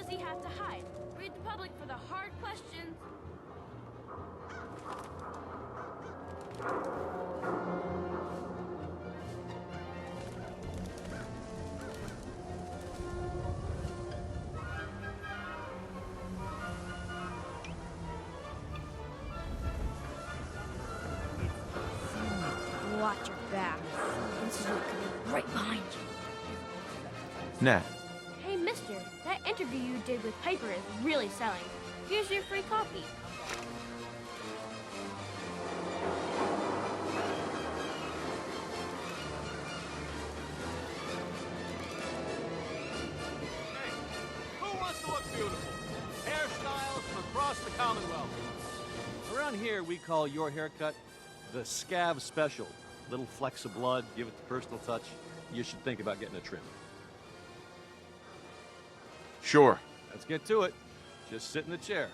does he have to hide? Read the public for the hard questions. Watch your back. This is right behind you. Nat. Hey, mister, that interview you did with Piper is really selling. Here's your free copy. Who wants to look beautiful? Hairstyles from across the Commonwealth. Around here, we call your haircut the Scav Special. Little flecks of blood, give it the personal touch. You should think about getting a trim. Sure. Let's get to it. Just sit in the chair.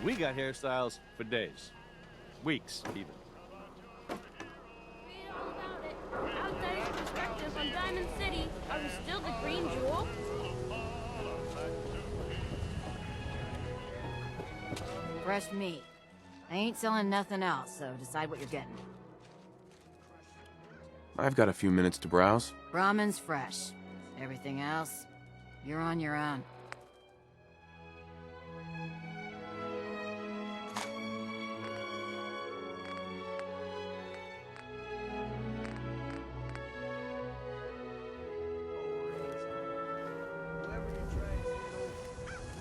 We got hairstyles for days. Weeks, even. Read all about it. Outsider's perspective on Diamond City. Are we still the green jewel? Fresh meat. I ain't selling nothing else, so decide what you're getting. I've got a few minutes to browse. Brahmin's fresh. Everything else, you're on your own.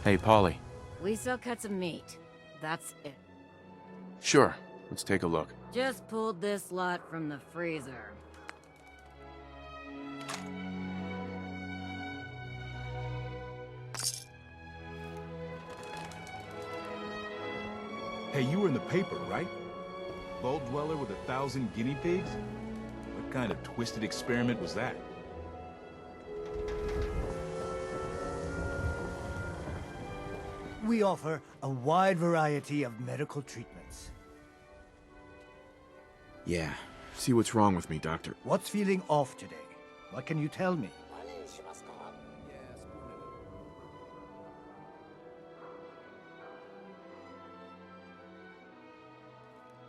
Hey, Polly. We sell cuts of meat. That's it. Sure. Let's take a look. Just pulled this lot from the freezer. Hey, you were in the paper, right? Bowl dweller with 1,000 guinea pigs? What kind of twisted experiment was that? We offer a wide variety of medical treatments. Yeah. See what's wrong with me, Doctor. What's feeling off today? What can you tell me?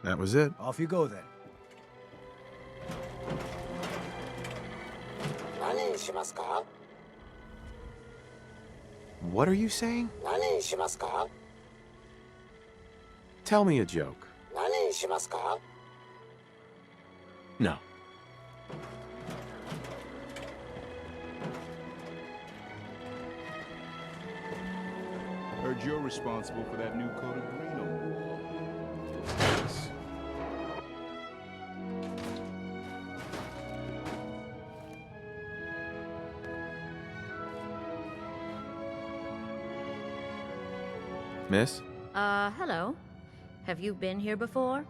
That was it. Off you go then. What are you saying? Tell me a joke. No. Heard you're responsible for that new coat of green on the wall. Yes. Miss? Hello. Have you been here before?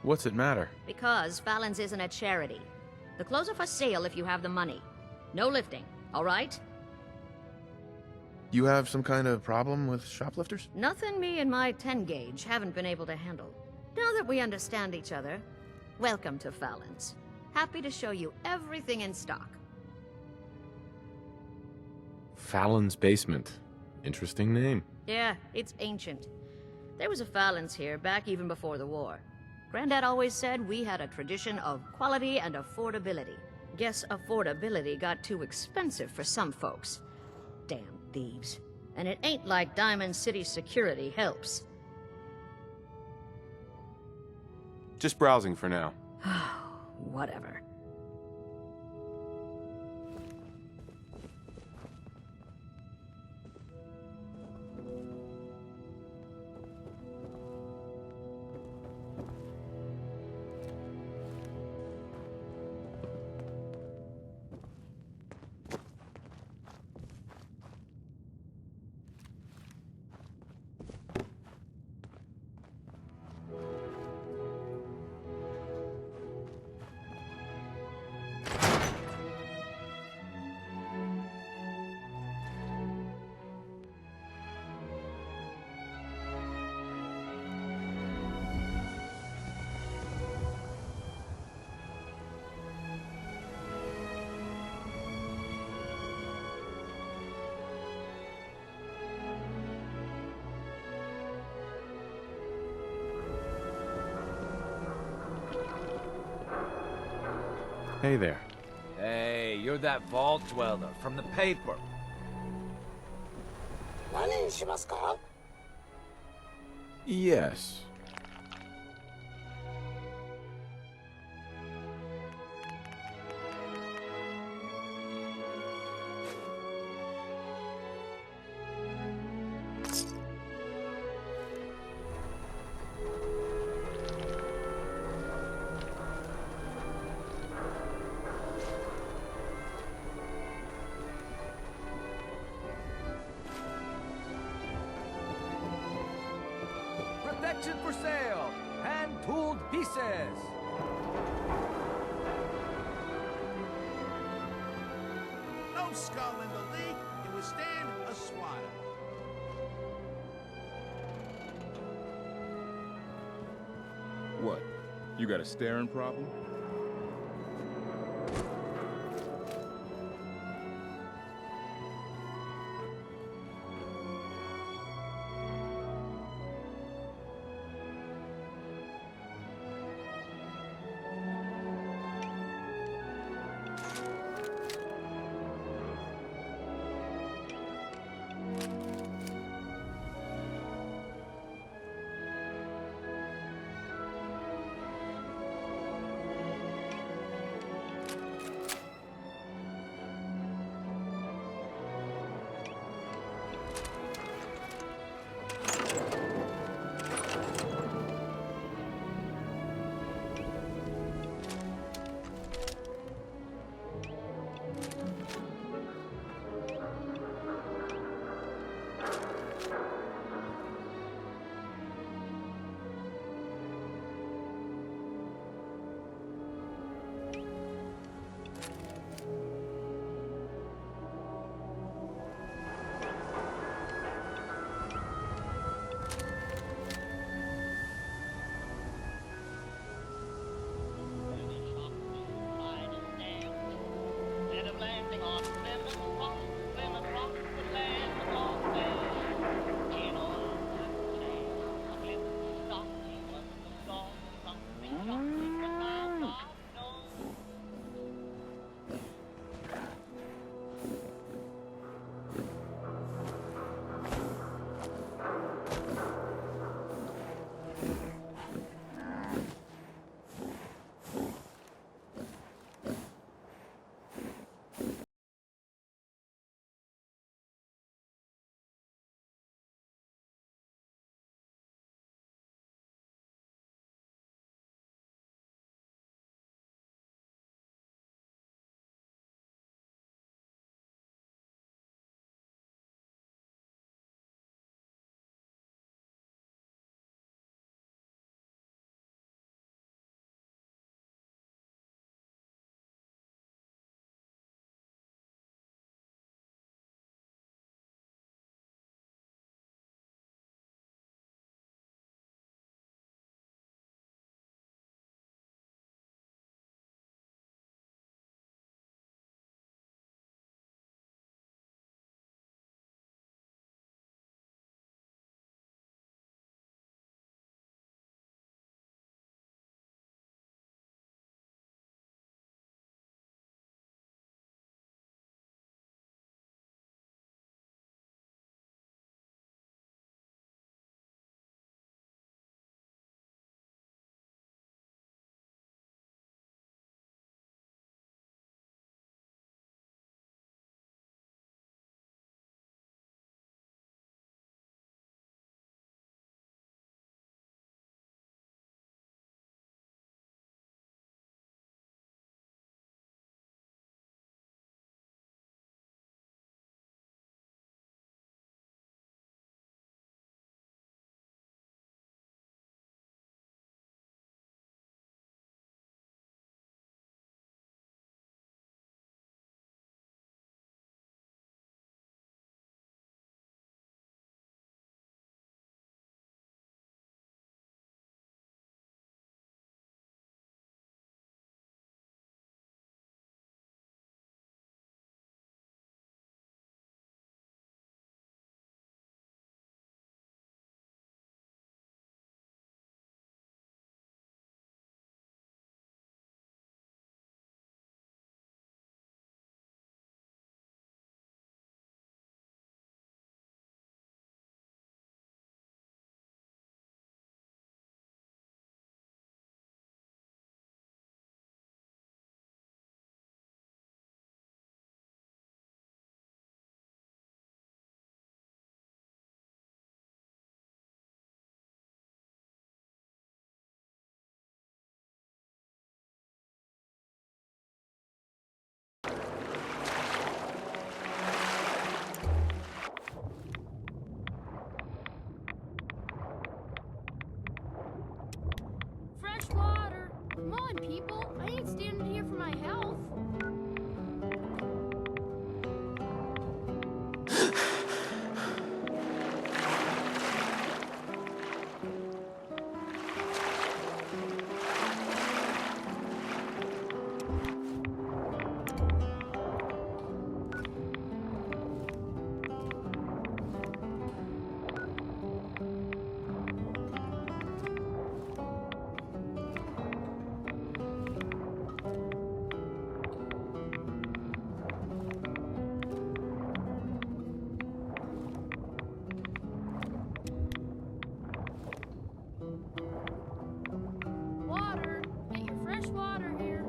What's it matter? Because Fallon's isn't a charity. The clothes are for sale if you have the money. No lifting, all right? You have some kind of problem with shoplifters? Nothing me and my 10-gauge haven't been able to handle. Now that we understand each other, welcome to Fallon's. Happy to show you everything in stock. Fallon's Basement. Interesting name. Yeah, it's ancient. There was a Fallon's here back even before the war. Granddad always said we had a tradition of quality and affordability. Guess affordability got too expensive for some folks. Damn thieves. And it ain't like Diamond City security helps. Just browsing for now. Whatever. Hey there. Hey, you're that vault dweller from the paper. Yes. Protection for sale! Hand-tooled pieces! No skull in the league can withstand a swallow. What? You got a staring problem? Come on, people. I ain't standing here for my health. Water. Get your fresh water here.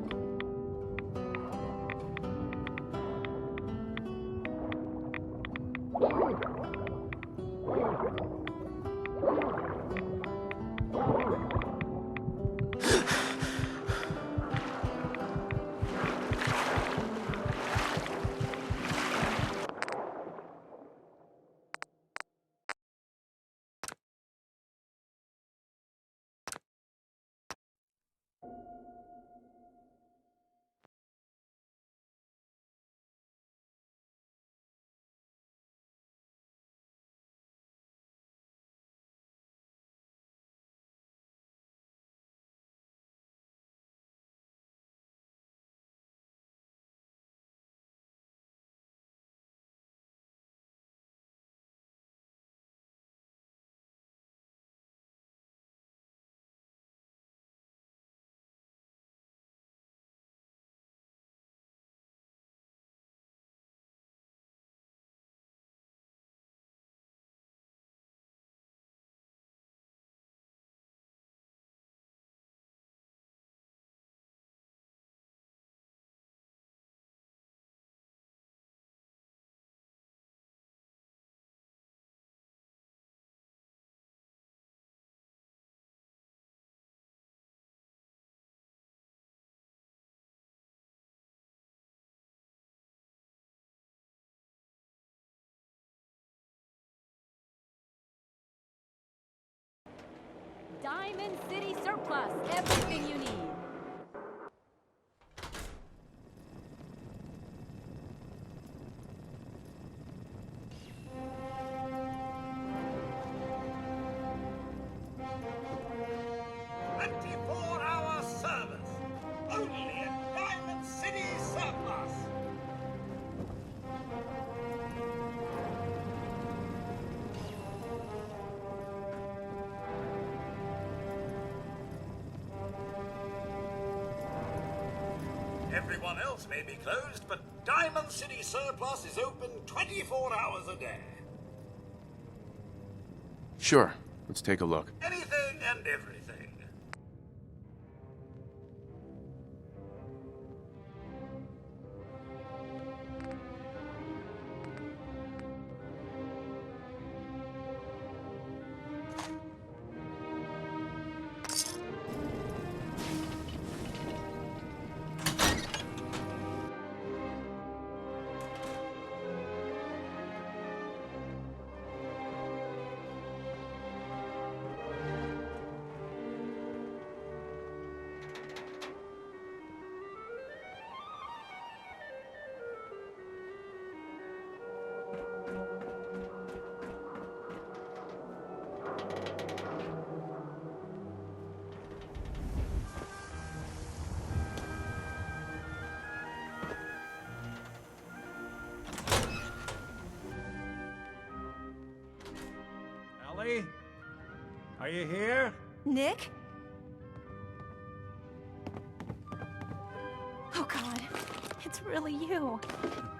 Diamond City Surplus. Everything you need. Hour service. Only at Diamond City Surplus. Everyone else may be closed, but Diamond City Surplus is open 24 hours a day. Sure. Let's take a look. Anything and everything. Ellie? Are you here? Nick? Oh God, it's really you.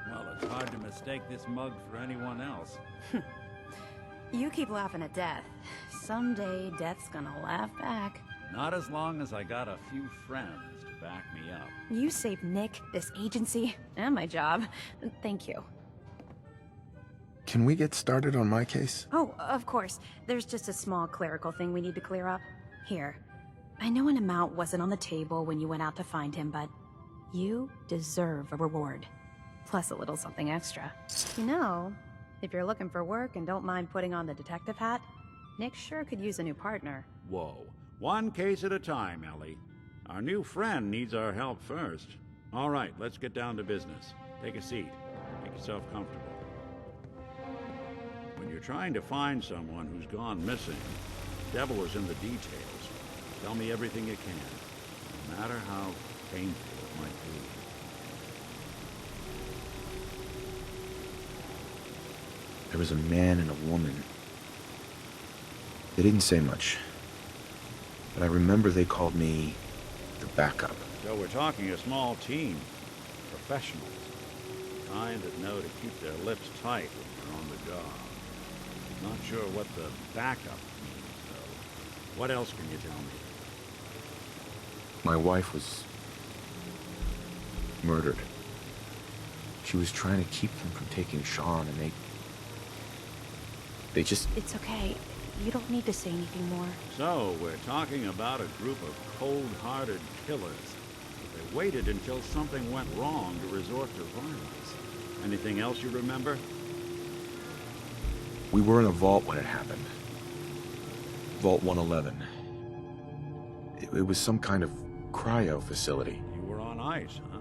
Well, it's hard to mistake this mug for anyone else. You keep laughing at death. Someday, death's gonna laugh back. Not as long as I got a few friends to back me up. You saved Nick, this agency, and my job. Thank you. Can we get started on my case? Oh, of course. There's just a small clerical thing we need to clear up. Here. I know an amount wasn't on the table when you went out to find him, but you deserve a reward. Plus a little something extra. You know, if you're looking for work and don't mind putting on the detective hat, Nick sure could use a new partner. Whoa. One case at a time, Ellie. Our new friend needs our help first. All right, let's get down to business. Take a seat. Make yourself comfortable. When you're trying to find someone who's gone missing, the devil is in the details. Tell me everything you can, no matter how painful it might be. There was a man and a woman. They didn't say much, but I remember they called me the backup. So we're talking a small team. Professionals. The kind that know to keep their lips tight when they're on the job. Not sure what the backup means, though. What else can you tell me? My wife was murdered. She was trying to keep them from taking Sean, and they just... It's okay. You don't need to say anything more. So, we're talking about a group of cold-hearted killers. They waited until something went wrong to resort to violence. Anything else you remember? We were in a vault when it happened. Vault 111. It was some kind of cryo facility. You were on ice, huh?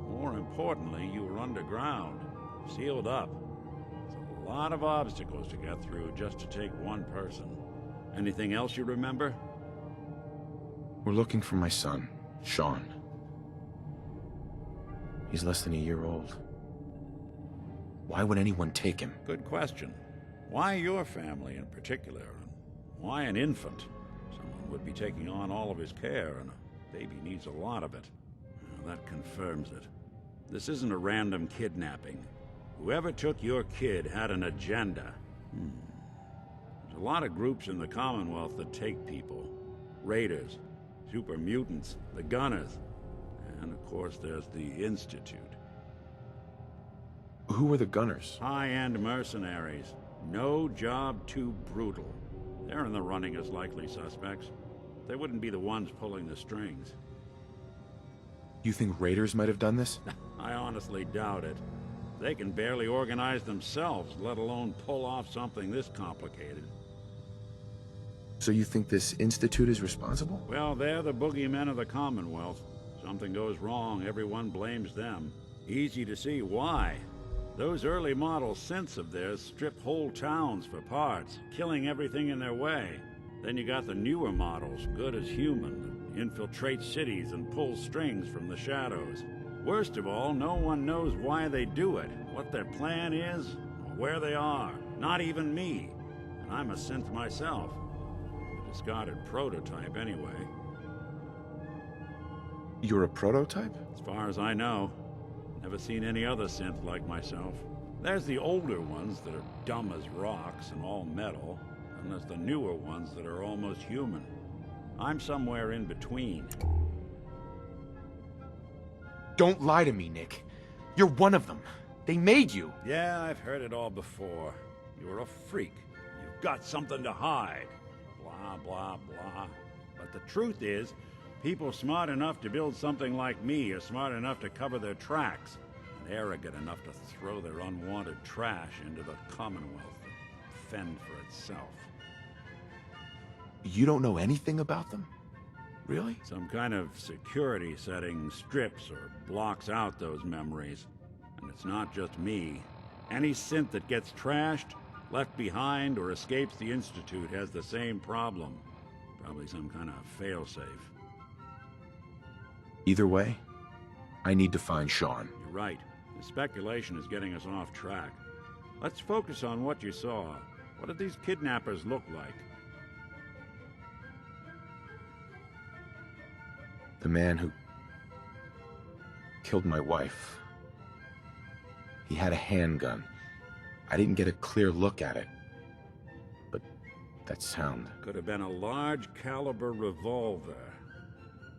More importantly, you were underground, sealed up. It's a lot of obstacles to get through just to take one person. Anything else you remember? We're looking for my son, Sean. He's less than a year old. Why would anyone take him? Good question. Why your family in particular? And why an infant? Someone would be taking on all of his care, and a baby needs a lot of it. Well, that confirms it. This isn't a random kidnapping. Whoever took your kid had an agenda. There's a lot of groups in the Commonwealth that take people. Raiders, super mutants, the Gunners, and of course there's the Institute. Who were the Gunners? High-end mercenaries. No job too brutal. They're in the running as likely suspects. They wouldn't be the ones pulling the strings. You think raiders might have done this? I honestly doubt it. They can barely organize themselves, let alone pull off something this complicated. So you think this Institute is responsible? Well, they're the boogeymen of the Commonwealth. Something goes wrong, everyone blames them. Easy to see why. Those early model synths of theirs strip whole towns for parts, killing everything in their way. Then you got the newer models, good as human, that infiltrate cities and pull strings from the shadows. Worst of all, no one knows why they do it, what their plan is, or where they are. Not even me. And I'm a synth myself. A discarded prototype, anyway. You're a prototype? As far as I know. Never seen any other synth like myself. There's the older ones that are dumb as rocks and all metal, and there's the newer ones that are almost human. I'm somewhere in between. Don't lie to me, Nick. You're one of them. They made you. Yeah, I've heard it all before. You're a freak. You've got something to hide. Blah, blah, blah. But the truth is, people smart enough to build something like me are smart enough to cover their tracks, and arrogant enough to throw their unwanted trash into the Commonwealth and fend for itself. You don't know anything about them? Really? Some kind of security setting strips or blocks out those memories. And it's not just me. Any synth that gets trashed, left behind, or escapes the Institute has the same problem. Probably some kind of failsafe. Either way, I need to find Sean. You're right. The speculation is getting us off track. Let's focus on what you saw. What did these kidnappers look like? The man who killed my wife. He had a handgun. I didn't get a clear look at it. But that sound... Could have been a large caliber revolver.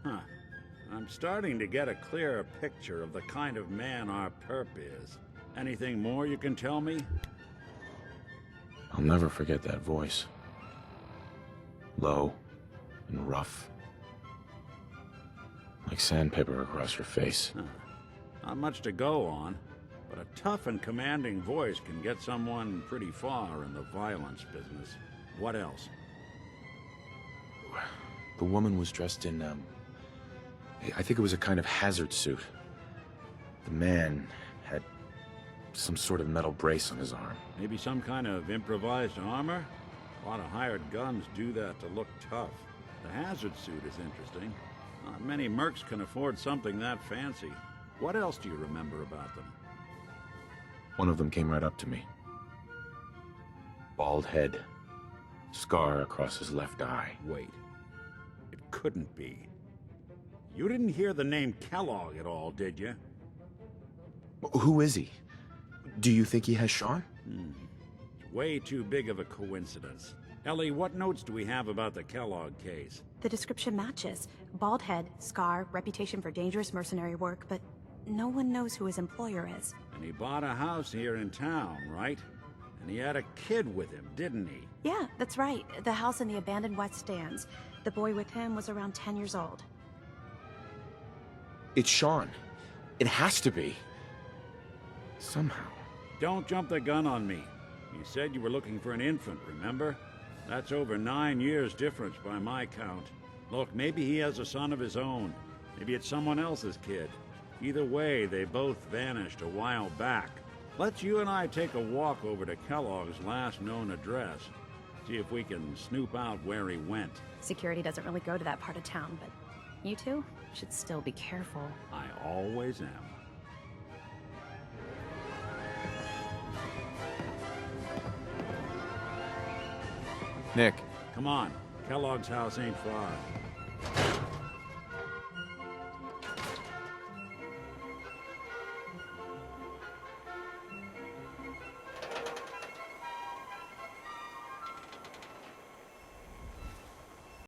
Huh. I'm starting to get a clearer picture of the kind of man our perp is. Anything more you can tell me? I'll never forget that voice. Low and rough. Like sandpaper across your face. Huh. Not much to go on, but a tough and commanding voice can get someone pretty far in the violence business. What else? The woman was dressed in, I think it was a kind of hazard suit. The man had some sort of metal brace on his arm. Maybe some kind of improvised armor? A lot of hired guns do that to look tough. The hazard suit is interesting. Not many mercs can afford something that fancy. What else do you remember about them? One of them came right up to me. Bald head. Scar across his left eye. Wait. It couldn't be. You didn't hear the name Kellogg at all, did you? Who is he? Do you think he has Sean? It's way too big of a coincidence. Ellie, what notes do we have about the Kellogg case? The description matches. Bald head, scar, reputation for dangerous mercenary work, but no one knows who his employer is. And he bought a house here in town, right? And he had a kid with him, didn't he? Yeah, that's right. The house in the abandoned West Stands. The boy with him was around 10 years old. It's Sean. It has to be. Somehow. Don't jump the gun on me. You said you were looking for an infant, remember? That's over 9 years difference by my count. Look, maybe he has a son of his own. Maybe it's someone else's kid. Either way, they both vanished a while back. Let's you and I take a walk over to Kellogg's last known address. See if we can snoop out where he went. Security doesn't really go to that part of town, but you two should still be careful. I always am. Nick. Come on. Kellogg's house ain't far.